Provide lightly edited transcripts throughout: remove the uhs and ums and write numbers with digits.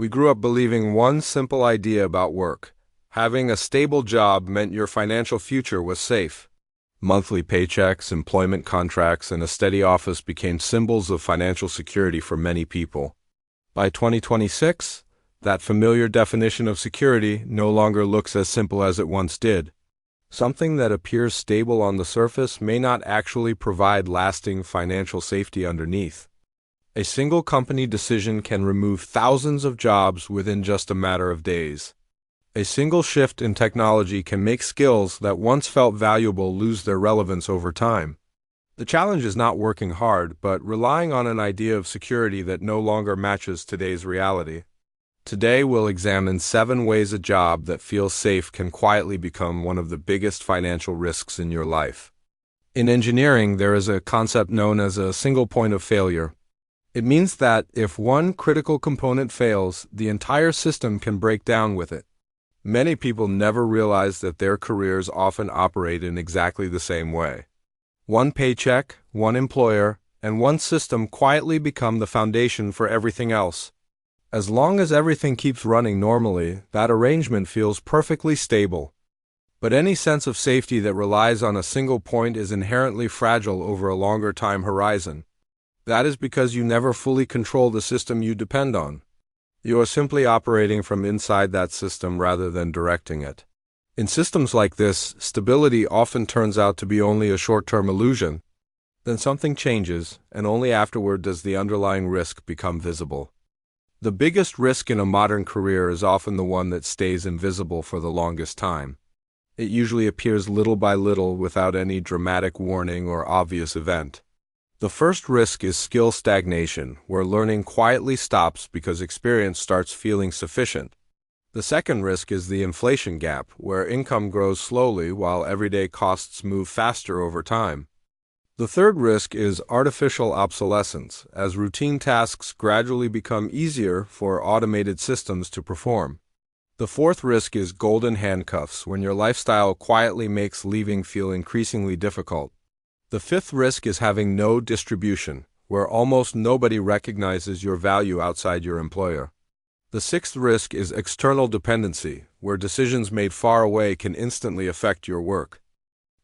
We grew up believing one simple idea about work. Having a stable job meant your financial future was safe. Monthly paychecks, employment contracts, and a steady office became symbols of financial security for many people. By 2026, that familiar definition of security no longer looks as simple as it once did. Something that appears stable on the surface may not actually provide lasting financial safety underneath. A single company decision can remove thousands of jobs within just a matter of days. A single shift in technology can make skills that once felt valuable lose their relevance over time. The challenge is not working hard, but relying on an idea of security that no longer matches today's reality. Today, we'll examine 7 ways a job that feels safe can quietly become one of the biggest financial risks in your life. In engineering, there is a concept known as a single point of failure. It means that if one critical component fails, the entire system can break down with it. Many people never realize that their careers often operate in exactly the same way. One paycheck, one employer, and one system quietly become the foundation for everything else. As long as everything keeps running normally, that arrangement feels perfectly stable. But any sense of safety that relies on a single point is inherently fragile over a longer time horizon. That is because you never fully control the system you depend on. You are simply operating from inside that system rather than directing it. In systems like this, stability often turns out to be only a short-term illusion. Then something changes, and only afterward does the underlying risk become visible. The biggest risk in a modern career is often the one that stays invisible for the longest time. It usually appears little by little without any dramatic warning or obvious event. The first risk is skill stagnation, where learning quietly stops because experience starts feeling sufficient. The second risk is the inflation gap, where income grows slowly while everyday costs move faster over time. The third risk is artificial obsolescence, as routine tasks gradually become easier for automated systems to perform. The fourth risk is golden handcuffs, when your lifestyle quietly makes leaving feel increasingly difficult. The fifth risk is having no distribution, where almost nobody recognizes your value outside your employer. The sixth risk is external dependency, where decisions made far away can instantly affect your work.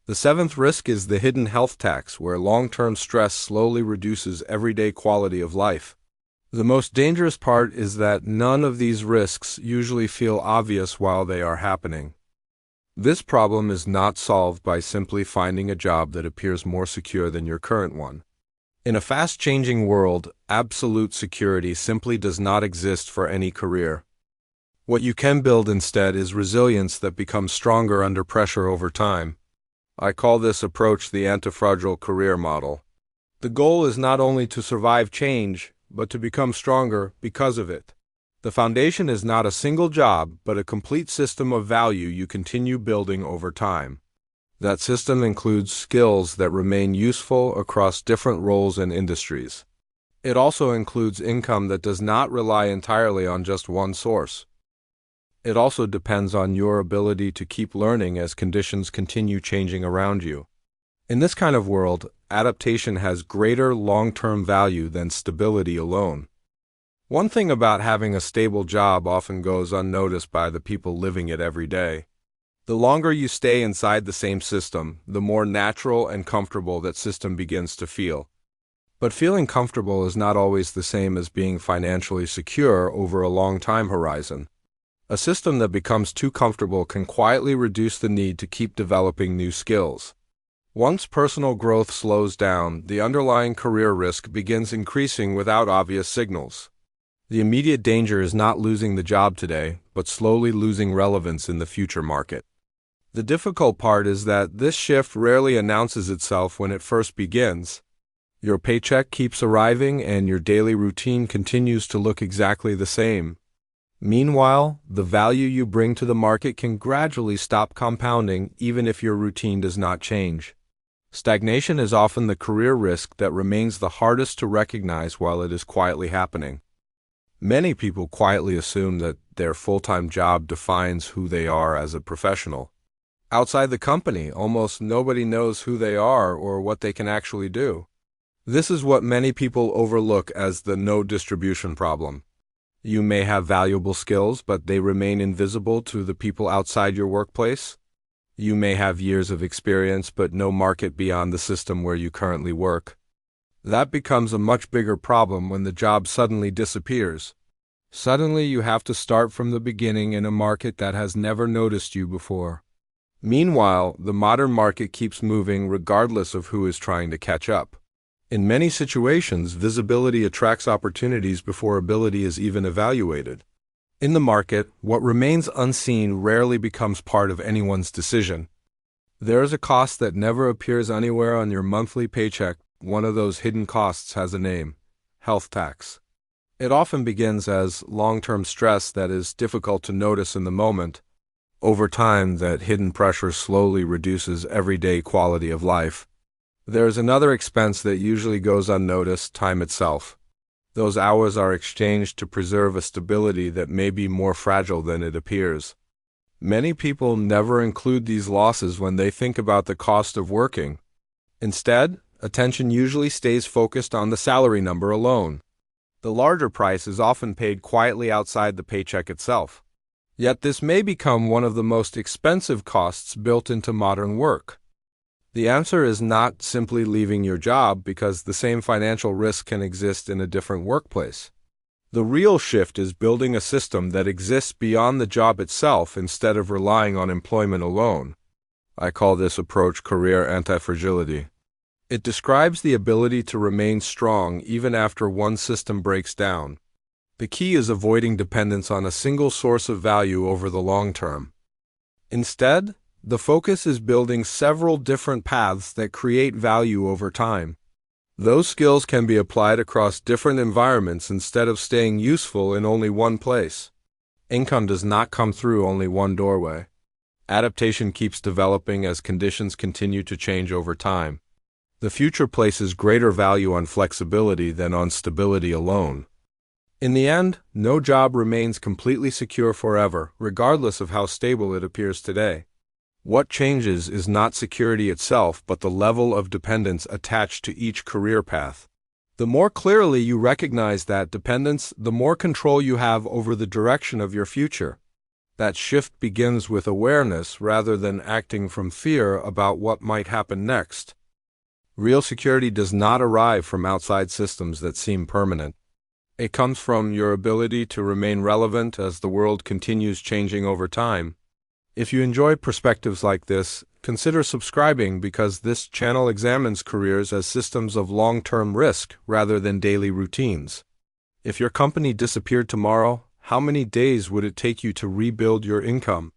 The seventh risk is the hidden health tax, where long-term stress slowly reduces everyday quality of life. The most dangerous part is that none of these risks usually feel obvious while they are happening. This problem is not solved by simply finding a job that appears more secure than your current one. In a fast-changing world, absolute security simply does not exist for any career. What you can build instead is resilience that becomes stronger under pressure over time. I call this approach the antifragile career model. The goal is not only to survive change, but to become stronger because of it. The foundation is not a single job, but a complete system of value you continue building over time. That system includes skills that remain useful across different roles and industries. It also includes income that does not rely entirely on just one source. It also depends on your ability to keep learning as conditions continue changing around you. In this kind of world, adaptation has greater long-term value than stability alone. One thing about having a stable job often goes unnoticed by the people living it every day. The longer you stay inside the same system, the more natural and comfortable that system begins to feel. But feeling comfortable is not always the same as being financially secure over a long time horizon. A system that becomes too comfortable can quietly reduce the need to keep developing new skills. Once personal growth slows down, the underlying career risk begins increasing without obvious signals. The immediate danger is not losing the job today, but slowly losing relevance in the future market. The difficult part is that this shift rarely announces itself when it first begins. Your paycheck keeps arriving and your daily routine continues to look exactly the same. Meanwhile, the value you bring to the market can gradually stop compounding even if your routine does not change. Stagnation is often the career risk that remains the hardest to recognize while it is quietly happening. Many people quietly assume that their full-time job defines who they are as a professional. Outside the company, almost nobody knows who they are or what they can actually do. This is what many people overlook as the no distribution problem. You may have valuable skills, but they remain invisible to the people outside your workplace. You may have years of experience, but no market beyond the system where you currently work. That becomes a much bigger problem when the job suddenly disappears. Suddenly, you have to start from the beginning in a market that has never noticed you before. Meanwhile, the modern market keeps moving regardless of who is trying to catch up. In many situations, visibility attracts opportunities before ability is even evaluated. In the market, what remains unseen rarely becomes part of anyone's decision. There is a cost that never appears anywhere on your monthly paycheck. One of those hidden costs has a name: health tax. It often begins as long-term stress that is difficult to notice in the moment. Over time, that hidden pressure slowly reduces everyday quality of life. There is another expense that usually goes unnoticed: time itself. Those hours are exchanged to preserve a stability that may be more fragile than it appears. Many people never include these losses when they think about the cost of working. Instead, attention usually stays focused on the salary number alone. The larger price is often paid quietly outside the paycheck itself. Yet this may become one of the most expensive costs built into modern work. The answer is not simply leaving your job, because the same financial risk can exist in a different workplace. The real shift is building a system that exists beyond the job itself instead of relying on employment alone. I call this approach career antifragility. It describes the ability to remain strong even after one system breaks down. The key is avoiding dependence on a single source of value over the long term. Instead, the focus is building several different paths that create value over time. Those skills can be applied across different environments instead of staying useful in only one place. Income does not come through only one doorway. Adaptation keeps developing as conditions continue to change over time. The future places greater value on flexibility than on stability alone. In the end, no job remains completely secure forever, regardless of how stable it appears today. What changes is not security itself, but the level of dependence attached to each career path. The more clearly you recognize that dependence, the more control you have over the direction of your future. That shift begins with awareness rather than acting from fear about what might happen next. Real security does not arrive from outside systems that seem permanent. It comes from your ability to remain relevant as the world continues changing over time. If you enjoy perspectives like this, consider subscribing, because this channel examines careers as systems of long-term risk rather than daily routines. If your company disappeared tomorrow, how many days would it take you to rebuild your income?